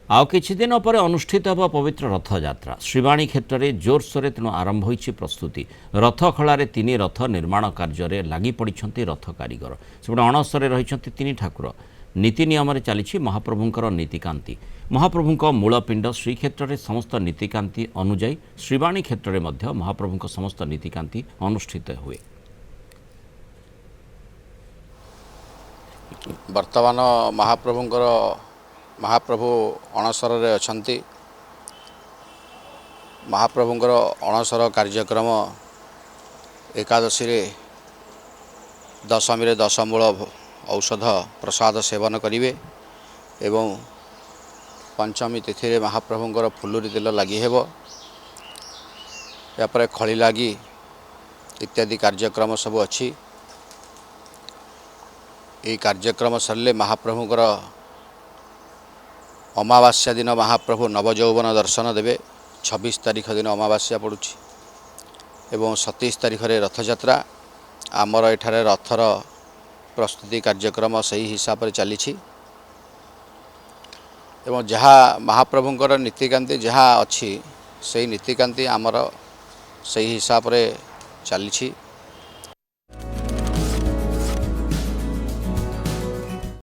आउ किछि दिन पर अनुष्ठित हेब पवित्र रथयात्रा श्रीवाणी क्षेत्र में जोरसोरे तेणु आरंभ होइछि प्रस्तुति। रथ खलारे तीन रथ निर्माण कार्य लगी पड़िछन्ति रथ कारीगर। सेपटे अणसरे रहिछन्ति तीन ठाकुर। नीति नियम चली महाप्रभुंकर नीतिकांति। महाप्रभुंक मूलपिंड श्रीक्षेत्र में समस्त नीतिकांति अनुजाई श्रीवाणी क्षेत्र में मध्य महाप्रभुंक समस्त नीतिकांति अनुष्ठित हुए। वर्तमान महाप्रभु अणसर अछंती। महाप्रभुंकर अणसर कार्यक्रम एकादशी रे दशमी रे दशमूल औषध प्रसाद सेवन करिवे एवं पंचमी तिथि रे महाप्रभुंकर फुलुरी तेल लगी हेबो। यापर खली लगी इत्यादि कार्यक्रम सब अच्छी। ये कार्यक्रम सरले महाप्रभुंकर अमावास्या दिन महाप्रभु नवजौवन दर्शन देवे। 26 तारीख दिन अमावास्या पड़ुछि एवं 27 तारीख रे रथयात्रा। आमर एठारे रथर प्रस्तुति कार्यक्रम सही हिसाब से चली एवं जहाँ महाप्रभुंकर नीतिकांति जहाँ अच्छी से नीतिकांति आमर सही हिसाब से चली।